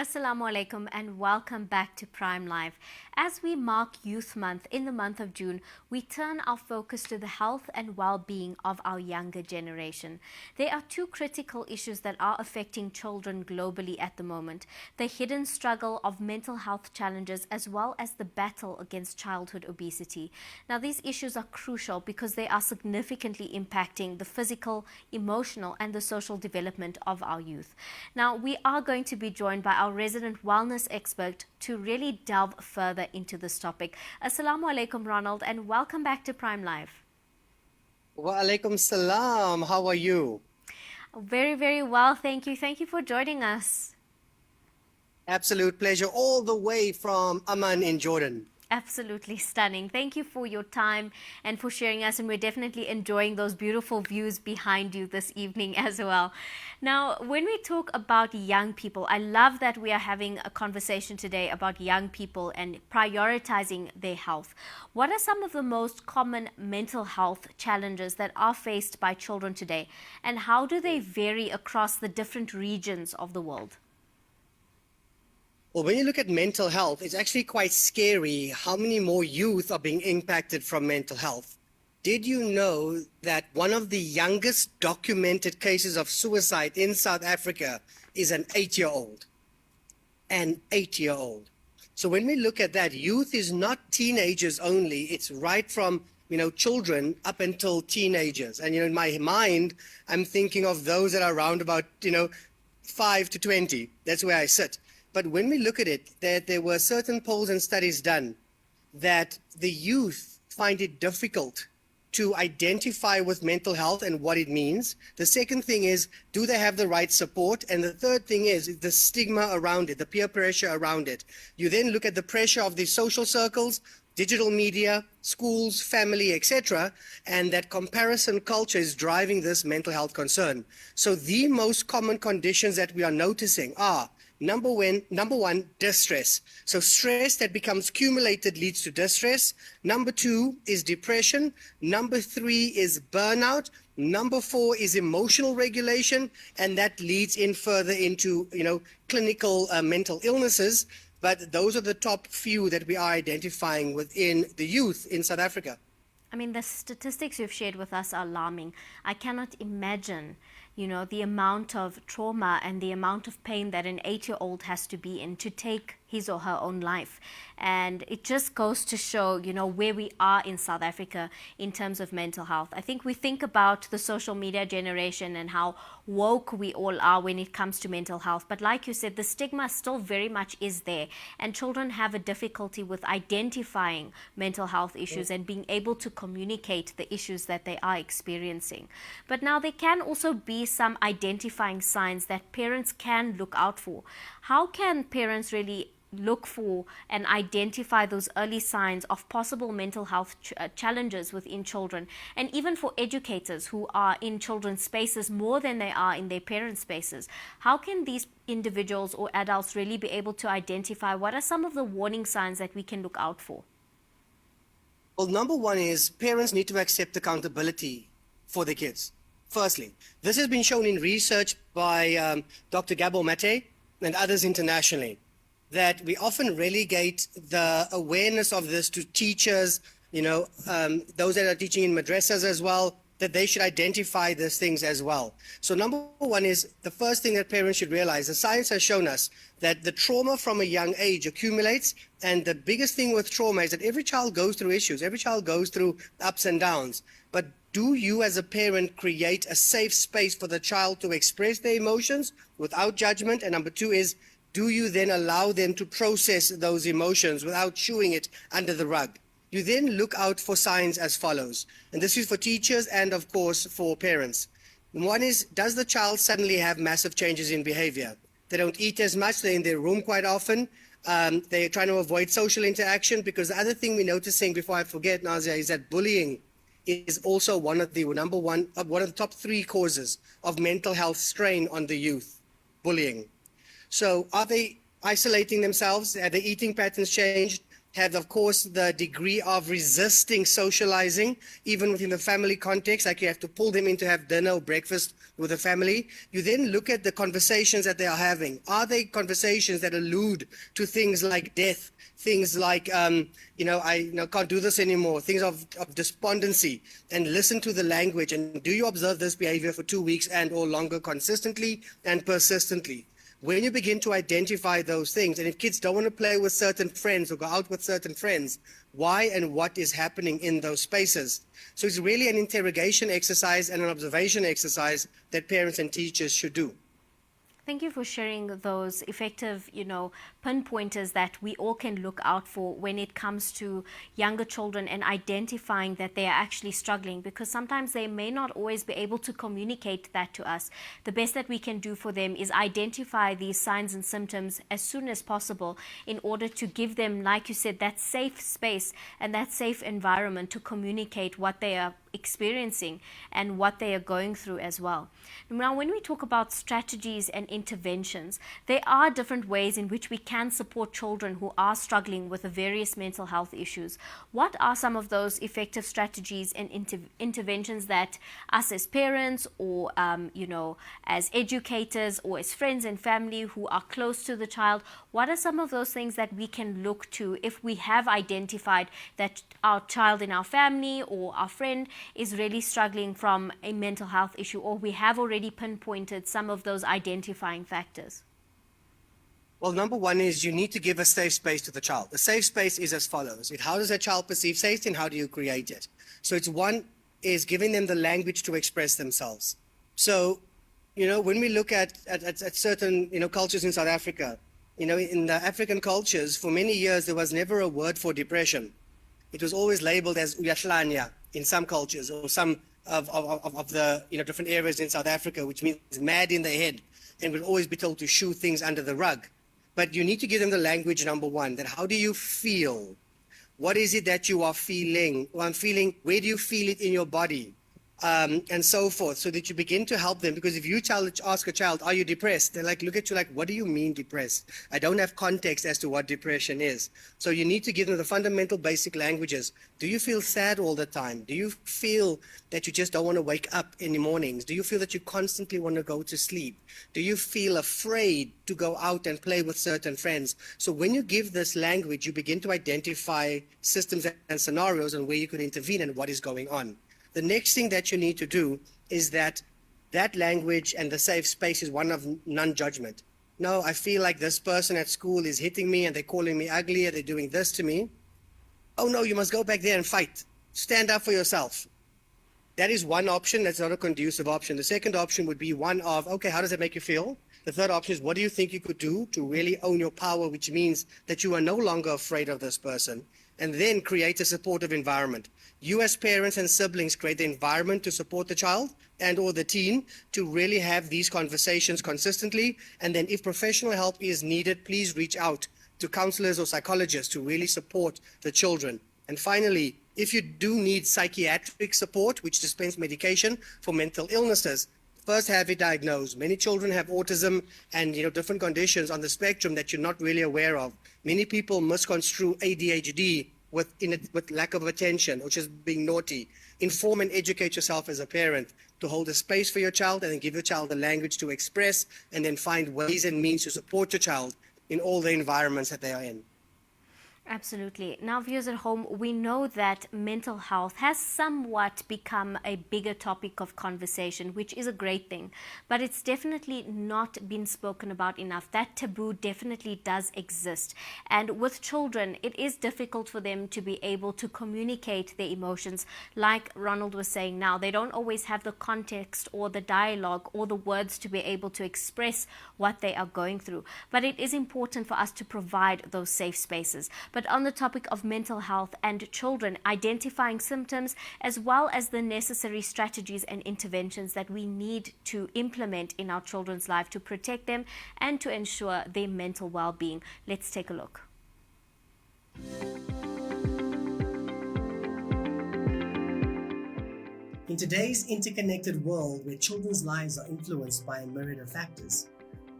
Assalamu alaikum and welcome back to Prime Live. As we mark Youth Month in the month of June, we turn our focus to the health and well-being of our younger generation. There are two critical issues that are affecting children globally at the moment: the hidden struggle of mental health challenges as well as the battle against childhood obesity. Now, these issues are crucial because they are significantly impacting the physical, emotional and the social development of our youth. Now, we are going to be joined by our resident wellness expert to really delve further into this topic. Assalamu alaikum, Ronald, and welcome back to Prime Live. Wa alaikum salam. How are you? Very, very well, thank you. Thank you for joining us. Absolute pleasure, all the way from Amman in Jordan. Absolutely stunning. Thank you for your time and for sharing us, and we're definitely enjoying those beautiful views behind you this evening as well. Now, when we talk about young people, I love that we are having a conversation today about young people and prioritizing their health. What are some of the most common mental health challenges that are faced by children today, and how do they vary across the different regions of the world? Well, when you look at mental health, it's actually quite scary how many more youth are being impacted from mental health. Did you know that one of the youngest documented cases of suicide in South Africa is an 8-year-old? An 8-year-old. So when we look at that, youth is not teenagers only. It's right from, children up until teenagers. And, in my mind, I'm thinking of those that are around about, 5 to 20. That's where I sit. But when we look at it, there were certain polls and studies done that the youth find it difficult to identify with mental health and what it means. The second thing is, do they have the right support? And the third thing is the stigma around it, the peer pressure around it. You then look at the pressure of the social circles, digital media, schools, family, etc., and that comparison culture is driving this mental health concern. So the most common conditions that we are noticing are Number one, distress. So stress that becomes accumulated leads to distress. Number two is depression. Number three is burnout. Number four is emotional regulation, and that leads in further into, clinical mental illnesses. But those are the top few that we are identifying within the youth in South Africa. I mean, the statistics you've shared with us are alarming. I cannot imagine, the amount of trauma and the amount of pain that an 8-year-old has to be in to take his or her own life. And it just goes to show, where we are in South Africa in terms of mental health. I think we think about the social media generation and how woke we all are when it comes to mental health. But like you said, the stigma still very much is there. And children have a difficulty with identifying mental health issues and being able to communicate the issues that they are experiencing. But now there can also be some identifying signs that parents can look out for. How can parents really look for and identify those early signs of possible mental health challenges within children, and even for educators who are in children's spaces more than they are in their parents' spaces? How can these individuals or adults really be able to identify what are some of the warning signs that we can look out for? Well, number one is parents need to accept accountability for their kids. Firstly, this has been shown in research by Dr. Gabor Mate and others internationally, that we often relegate the awareness of this to teachers, those that are teaching in madrasas as well, that they should identify these things as well. So number one is the first thing that parents should realize. The science has shown us that the trauma from a young age accumulates. And the biggest thing with trauma is that every child goes through issues. Every child goes through ups and downs. But do you as a parent create a safe space for the child to express their emotions without judgment? And number two is, do you then allow them to process those emotions without chewing it under the rug? You then look out for signs as follows. And this is for teachers and, of course, for parents. One is, does the child suddenly have massive changes in behavior? They don't eat as much. They're in their room quite often. They're trying to avoid social interaction, because the other thing we're noticing, before I forget, Nazia, is that bullying is also one of the top 3 causes of mental health strain on the youth, bullying. So are they isolating themselves? Are their eating patterns changed? have, of course, the degree of resisting socializing, even within the family context, like you have to pull them in to have dinner or breakfast with the family. You then look at the conversations that they are having. Are they conversations that allude to things like death, things like, I can't do this anymore, things of despondency, and listen to the language. And do you observe this behavior for 2 weeks and or longer consistently and persistently? When you begin to identify those things, and if kids don't want to play with certain friends or go out with certain friends, why and what is happening in those spaces? So it's really an interrogation exercise and an observation exercise that parents and teachers should do. Thank you for sharing those effective, pinpointers that we all can look out for when it comes to younger children and identifying that they are actually struggling, because sometimes they may not always be able to communicate that to us. The best that we can do for them is identify these signs and symptoms as soon as possible in order to give them, like you said, that safe space and that safe environment to communicate what they are experiencing and what they are going through as well. Now, when we talk about strategies and interventions, there are different ways in which we can support children who are struggling with the various mental health issues. What are some of those effective strategies and interventions that us as parents or as educators or as friends and family who are close to the child, what are some of those things that we can look to if we have identified that our child in our family or our friend is really struggling from a mental health issue, or we have already pinpointed some of those identifying factors? Well, number one is you need to give a safe space to the child. The safe space is as follows. How does a child perceive safety and how do you create it? So it's one is giving them the language to express themselves. So, when we look at certain, cultures in South Africa, in the African cultures, for many years, there was never a word for depression. It was always labeled as uyahlanya in some cultures, or some of the different areas in South Africa, which means mad in the head, and would always be told to shoo things under the rug. But you need to give them the language, number one, that how do you feel? What is it that you are feeling? Well, I'm feeling, where do you feel it in your body? And so forth, so that you begin to help them. Because if you ask a child, are you depressed? They look at you like, what do you mean depressed? I don't have context as to what depression is. So you need to give them the fundamental basic languages. Do you feel sad all the time? Do you feel that you just don't want to wake up in the mornings? Do you feel that you constantly want to go to sleep? Do you feel afraid to go out and play with certain friends? So when you give this language, you begin to identify systems and scenarios and where you can intervene and what is going on. The next thing that you need to do is that language and the safe space is one of non-judgment. No, I feel like this person at school is hitting me and they're calling me ugly and they're doing this to me. Oh no, you must go back there and fight. Stand up for yourself. That is one option. That's not a conducive option. The second option would be one of, okay, how does it make you feel? The third option is, what do you think you could do to really own your power, which means that you are no longer afraid of this person, and then create a supportive environment. You as parents and siblings create the environment to support the child and or the teen to really have these conversations consistently. And then if professional help is needed, please reach out to counselors or psychologists to really support the children. And finally, if you do need psychiatric support, which dispense medication for mental illnesses, first have it diagnosed. Many children have autism and different conditions on the spectrum that you're not really aware of. Many people misconstrue ADHD with lack of attention or just being naughty. Inform and educate yourself as a parent to hold a space for your child and then give your child the language to express, and then find ways and means to support your child in all the environments that they are in. Absolutely. Now, viewers at home, we know that mental health has somewhat become a bigger topic of conversation, which is a great thing, but it's definitely not been spoken about enough. That taboo definitely does exist. And with children, it is difficult for them to be able to communicate their emotions. Like Ronald was saying now, they don't always have the context or the dialogue or the words to be able to express what they are going through. But it is important for us to provide those safe spaces. But on the topic of mental health and children, identifying symptoms as well as the necessary strategies and interventions that we need to implement in our children's life to protect them and to ensure their mental well-being. Let's take a look. In today's interconnected world where children's lives are influenced by a myriad of factors,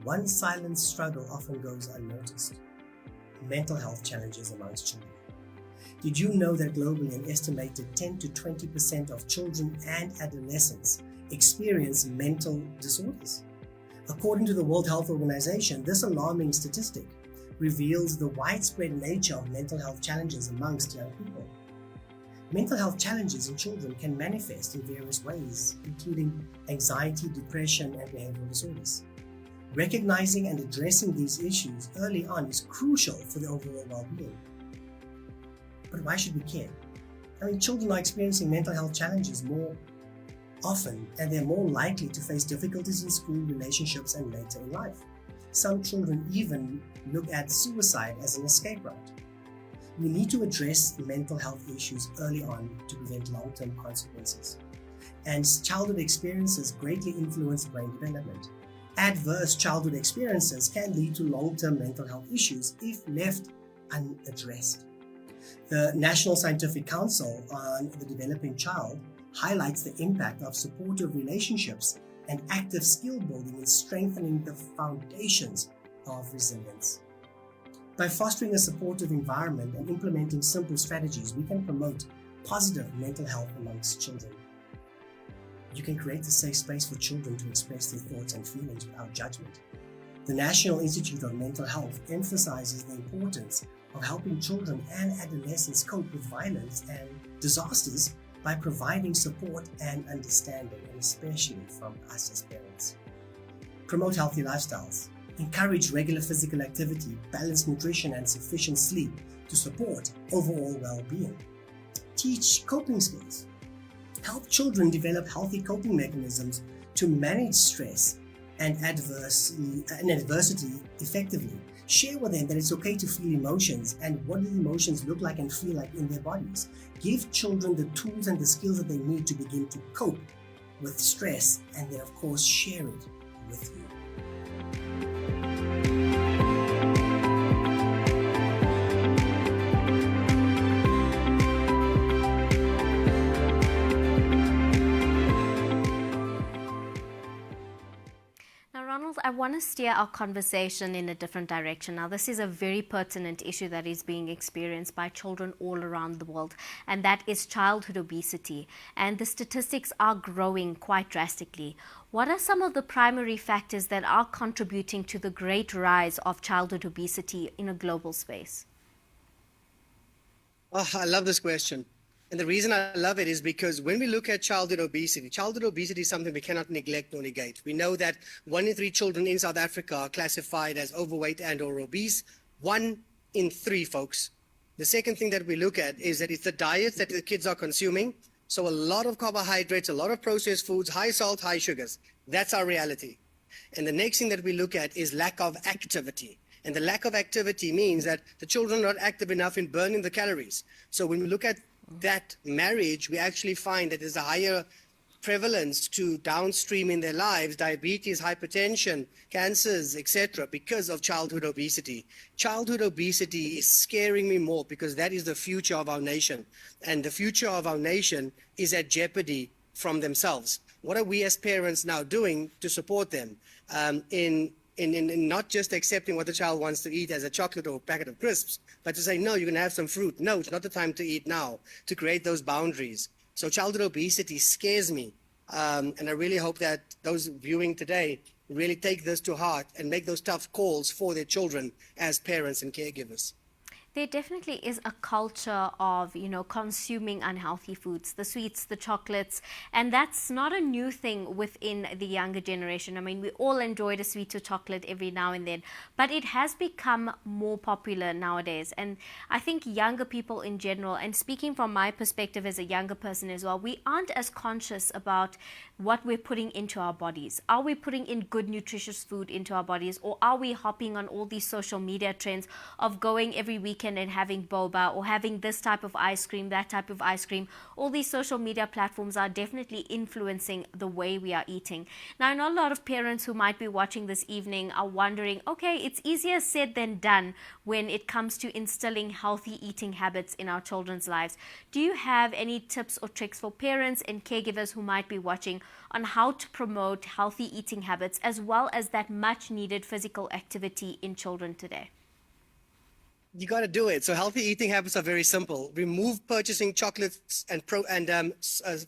one silent struggle often goes unnoticed: mental health challenges amongst children. Did you know that globally an estimated 10 to 20% of children and adolescents experience mental disorders? According to the World Health Organization, this alarming statistic reveals the widespread nature of mental health challenges amongst young people. Mental health challenges in children can manifest in various ways, including anxiety, depression, and behavioral disorders. Recognizing and addressing these issues early on is crucial for the overall well-being. But why should we care? I mean, children are experiencing mental health challenges more often, and they're more likely to face difficulties in school, relationships, and later in life. Some children even look at suicide as an escape route. We need to address mental health issues early on to prevent long-term consequences. And childhood experiences greatly influence brain development. Adverse childhood experiences can lead to long-term mental health issues if left unaddressed. The National Scientific Council on the Developing Child highlights the impact of supportive relationships and active skill building in strengthening the foundations of resilience. By fostering a supportive environment and implementing simple strategies, we can promote positive mental health amongst children. You can create a safe space for children to express their thoughts and feelings without judgment. The National Institute of Mental Health emphasizes the importance of helping children and adolescents cope with violence and disasters by providing support and understanding, and especially from us as parents. Promote healthy lifestyles. Encourage regular physical activity, balanced nutrition, and sufficient sleep to support overall well-being. Teach coping skills. Help children develop healthy coping mechanisms to manage stress and adversity effectively. Share with them that it's okay to feel emotions and what do the emotions look like and feel like in their bodies. Give children the tools and the skills that they need to begin to cope with stress, and then of course share it with you. Ronald, I want to steer our conversation in a different direction. Now, this is a very pertinent issue that is being experienced by children all around the world, and that is childhood obesity. And the statistics are growing quite drastically. What are some of the primary factors that are contributing to the great rise of childhood obesity in a global space? Oh, I love this question. And the reason I love it is because when we look at childhood obesity is something we cannot neglect nor negate. We know that 1 in 3 children in South Africa are classified as overweight and or obese. 1 in 3, folks. The second thing that we look at is that it's the diets that the kids are consuming. So a lot of carbohydrates, a lot of processed foods, high salt, high sugars. That's our reality. And the next thing that we look at is lack of activity. And the lack of activity means that the children are not active enough in burning the calories. So when we look at that marriage, we actually find that there's a higher prevalence to downstream in their lives, diabetes, hypertension, cancers, etc., because of childhood obesity. Childhood obesity is scaring me more because that is the future of our nation. And the future of our nation is at jeopardy from themselves. What are we as parents now doing to support them in not just accepting what the child wants to eat as a chocolate or a packet of crisps, but to say, no, you're going to have some fruit. No, it's not the time to eat now, to create those boundaries. So childhood obesity scares me. And I really hope that those viewing today really take this to heart and make those tough calls for their children as parents and caregivers. There definitely is a culture of, consuming unhealthy foods, the sweets, the chocolates, and that's not a new thing within the younger generation. I mean, we all enjoyed a sweet or chocolate every now and then, but it has become more popular nowadays. And I think younger people in general, and speaking from my perspective as a younger person as well, we aren't as conscious about what we're putting into our bodies. Are we putting in good, nutritious food into our bodies, or are we hopping on all these social media trends of going every weekend and having boba or having this type of ice cream, that type of ice cream? All these social media platforms are definitely influencing the way we are eating. Now, I know a lot of parents who might be watching this evening are wondering, okay, it's easier said than done when it comes to instilling healthy eating habits in our children's lives. Do you have any tips or tricks for parents and caregivers who might be watching on how to promote healthy eating habits as well as that much needed physical activity in children today? You got to do it. So healthy eating habits are very simple. Remove purchasing chocolates and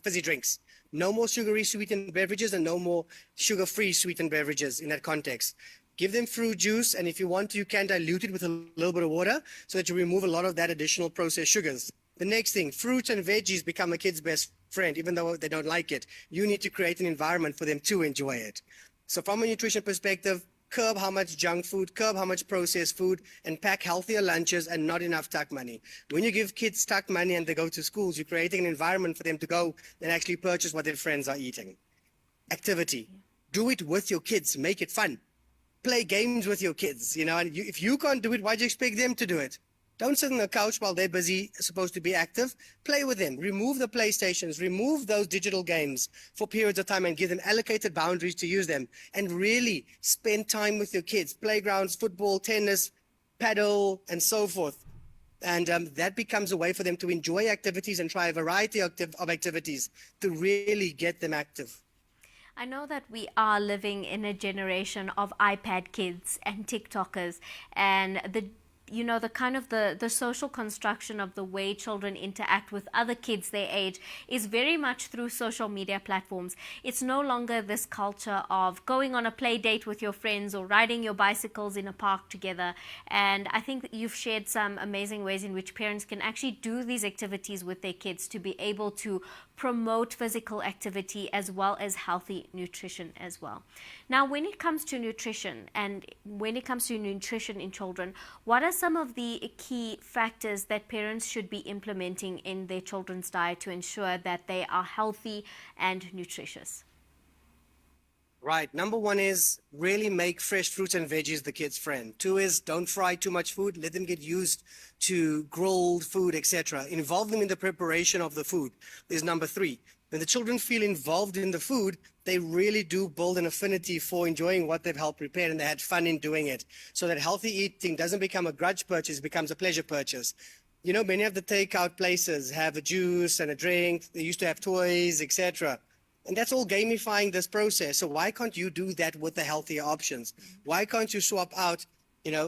fizzy drinks. No more sugary sweetened beverages and no more sugar-free sweetened beverages in that context. Give them fruit juice, and if you want to, you can dilute it with a little bit of water so that you remove a lot of that additional processed sugars. The next thing, fruits and veggies become a kid's best friend, even though they don't like it. You need to create an environment for them to enjoy it. So from a nutrition perspective, curb how much junk food, curb how much processed food, and pack healthier lunches and not enough tuck money. When you give kids tuck money and they go to schools, you're creating an environment for them to go and actually purchase what their friends are eating. Activity. Do it with your kids. Make it fun. Play games with your kids, and if you can't do it, why do you expect them to do it? Don't sit on the couch while they're busy, supposed to be active. Play with them. Remove the PlayStations. Remove those digital games for periods of time and give them allocated boundaries to use them. And really spend time with your kids. Playgrounds, football, tennis, paddle, and so forth. And that becomes a way for them to enjoy activities and try a variety of activities to really get them active. I know that we are living in a generation of iPad kids and TikTokers, and the social construction of the way children interact with other kids their age is very much through social media platforms. It's no longer this culture of going on a play date with your friends or riding your bicycles in a park together. And I think that you've shared some amazing ways in which parents can actually do these activities with their kids to be able to promote physical activity as well as healthy nutrition as well. Now, when it comes to nutrition in children, what are some of the key factors that parents should be implementing in their children's diet to ensure that they are healthy and nutritious? Right. Number one is really make fresh fruits and veggies the kid's friend. Two is don't fry too much food. Let them get used to grilled food, etc. Involve them in the preparation of the food is number three. When the children feel involved in the food, they really do build an affinity for enjoying what they've helped prepare, and they had fun in doing it. So that healthy eating doesn't become a grudge purchase, it becomes a pleasure purchase. Many of the takeout places have a juice and a drink. They used to have toys, etc. And that's all gamifying this process. So why can't you do that with the healthier options? Why can't you swap out,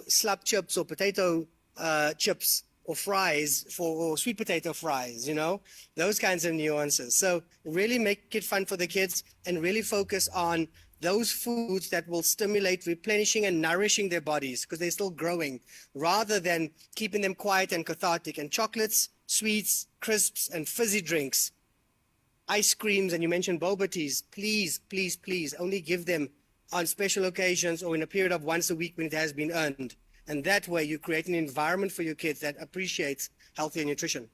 slab chips or potato chips or fries or sweet potato fries, those kinds of nuances. So really make it fun for the kids and really focus on those foods that will stimulate replenishing and nourishing their bodies because they're still growing, rather than keeping them quiet and cathartic. And chocolates, sweets, crisps, and fizzy drinks, ice creams, and you mentioned boba teas, please, please, please only give them on special occasions or in a period of once a week when it has been earned. And that way you create an environment for your kids that appreciates healthy nutrition.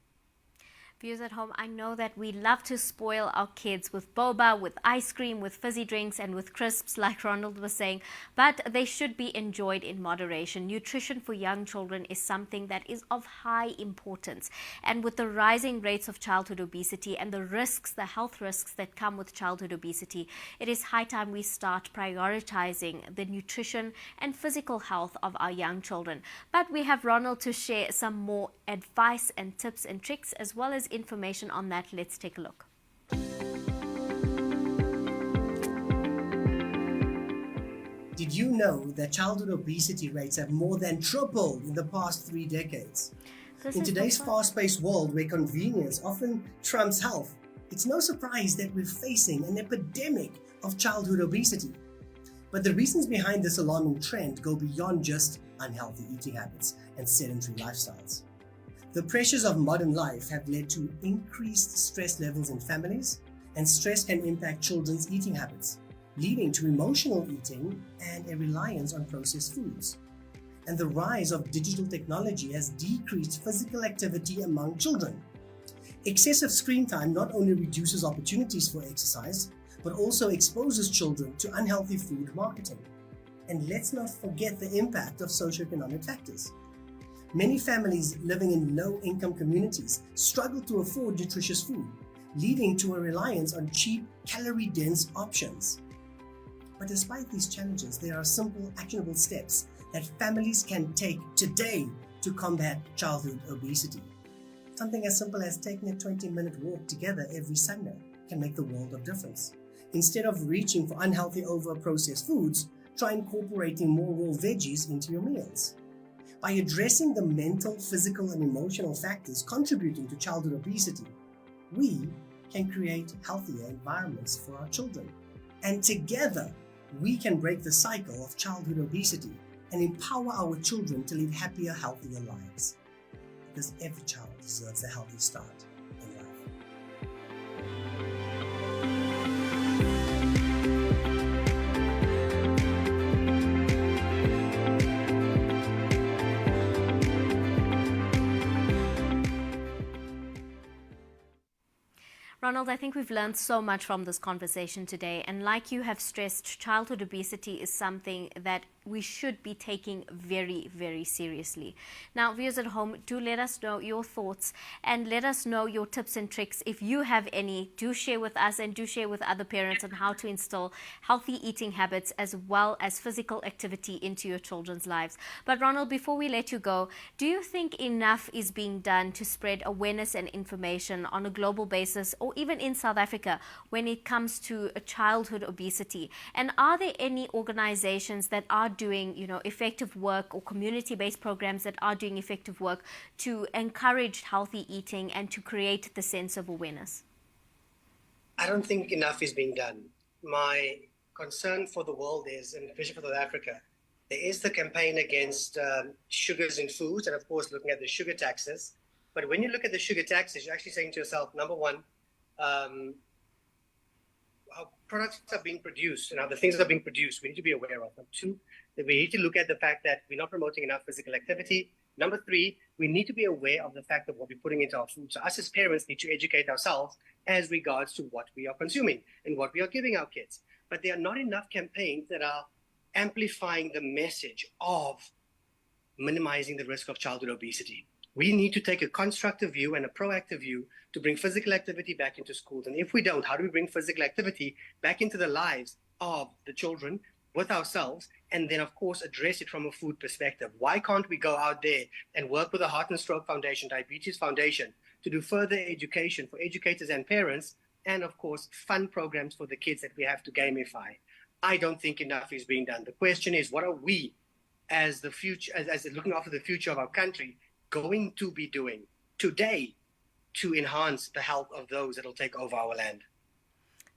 Viewers at home, I know that we love to spoil our kids with boba, with ice cream, with fizzy drinks, and with crisps, like Ronald was saying, but they should be enjoyed in moderation. Nutrition for young children is something that is of high importance. And with the rising rates of childhood obesity and the health risks that come with childhood obesity, it is high time we start prioritizing the nutrition and physical health of our young children. But we have Ronald to share some more advice and tips and tricks, as well as information on that. Let's take a look. Did you know that childhood obesity rates have more than tripled in the past 3 decades? In today's fast-paced world where convenience often trumps health, it's no surprise that we're facing an epidemic of childhood obesity. But the reasons behind this alarming trend go beyond just unhealthy eating habits and sedentary lifestyles. The pressures of modern life have led to increased stress levels in families, and stress can impact children's eating habits, leading to emotional eating and a reliance on processed foods. And the rise of digital technology has decreased physical activity among children. Excessive screen time not only reduces opportunities for exercise, but also exposes children to unhealthy food marketing. And let's not forget the impact of socioeconomic factors. Many families living in low-income communities struggle to afford nutritious food, leading to a reliance on cheap, calorie-dense options. But despite these challenges, there are simple, actionable steps that families can take today to combat childhood obesity. Something as simple as taking a 20-minute walk together every Sunday can make the world of difference. Instead of reaching for unhealthy over-processed foods, try incorporating more raw veggies into your meals. By addressing the mental, physical, and emotional factors contributing to childhood obesity, we can create healthier environments for our children. And together, we can break the cycle of childhood obesity and empower our children to lead happier, healthier lives. Because every child deserves a healthy start in life. Ronald, I think we've learned so much from this conversation today. And like you have stressed, childhood obesity is something that we should be taking very, very seriously. Now, viewers at home, do let us know your thoughts and let us know your tips and tricks. If you have any, do share with us and do share with other parents on how to instill healthy eating habits as well as physical activity into your children's lives. But Ronald, before we let you go, do you think enough is being done to spread awareness and information on a global basis or even in South Africa when it comes to childhood obesity? And are there any organizations that are doing, effective work, or community-based programs that are doing effective work to encourage healthy eating and to create the sense of awareness? I don't think enough is being done. My concern for the world is, and especially for South Africa, there is the campaign against sugars in foods, and of course looking at the sugar taxes. But when you look at the sugar taxes, you're actually saying to yourself, number one, how products are being produced and how the things are being produced, we need to be aware of. Number two, that we need to look at the fact that we're not promoting enough physical activity. Number three, we need to be aware of the fact of what we're putting into our food. So us as parents need to educate ourselves as regards to what we are consuming and what we are giving our kids. But there are not enough campaigns that are amplifying the message of minimizing the risk of childhood obesity. We need to take a constructive view and a proactive view to bring physical activity back into schools. And if we don't, how do we bring physical activity back into the lives of the children with ourselves, and then, of course, address it from a food perspective? Why can't we go out there and work with the Heart and Stroke Foundation, Diabetes Foundation, to do further education for educators and parents, and, of course, fun programs for the kids that we have to gamify? I don't think enough is being done. The question is, what are we, as the future, as looking after the future of our country, going to be doing today to enhance the health of those that will take over our land?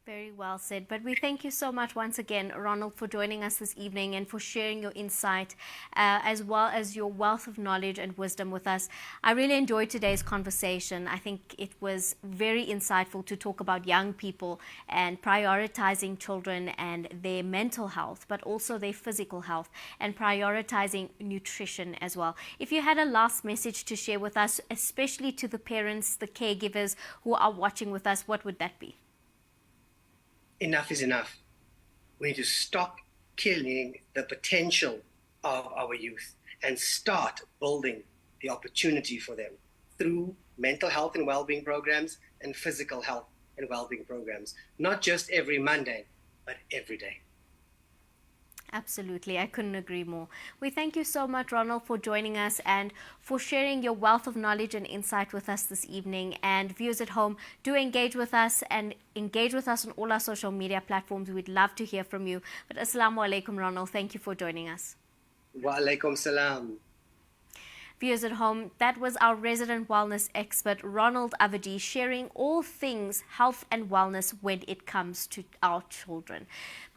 Very well said. But we thank you so much once again, Ronald, for joining us this evening and for sharing your insight as well as your wealth of knowledge and wisdom with us. I really enjoyed today's conversation. I think it was very insightful to talk about young people and prioritizing children and their mental health, but also their physical health, and prioritizing nutrition as well. If you had a last message to share with us, especially to the parents, the caregivers who are watching with us, what would that be? Enough is enough. We need to stop killing the potential of our youth and start building the opportunity for them through mental health and well-being programs and physical health and well-being programs, not just every Monday, but every day. Absolutely. I couldn't agree more. We thank you so much, Ronald, for joining us and for sharing your wealth of knowledge and insight with us this evening. And viewers at home, do engage with us and engage with us on all our social media platforms. We'd love to hear from you. But Assalamu alaikum, Ronald. Thank you for joining us. Wa alaikum salam. Viewers at home, that was our resident wellness expert, Ronald Abvajee, sharing all things health and wellness when it comes to our children.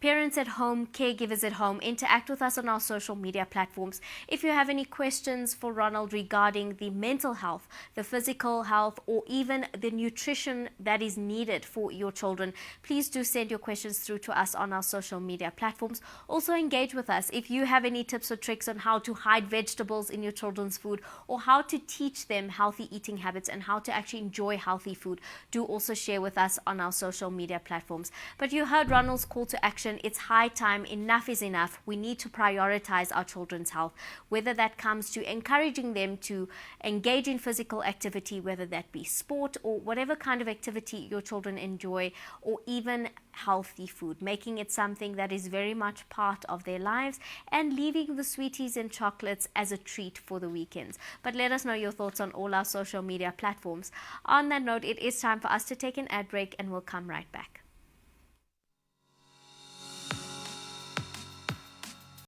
Parents at home, caregivers at home, interact with us on our social media platforms. If you have any questions for Ronald regarding the mental health, the physical health, or even the nutrition that is needed for your children, please do send your questions through to us on our social media platforms. Also engage with us. If you have any tips or tricks on how to hide vegetables in your children's food, or how to teach them healthy eating habits and how to actually enjoy healthy food, do also share with us on our social media platforms. But you heard Ronald's call to action. It's high time. Enough is enough. We need to prioritize our children's health, whether that comes to encouraging them to engage in physical activity, whether that be sport or whatever kind of activity your children enjoy, or even healthy food, making it something that is very much part of their lives, and leaving the sweeties and chocolates as a treat for the weekends. But let us know your thoughts on all our social media platforms. On that note, it is time for us to take an ad break, and we'll come right back.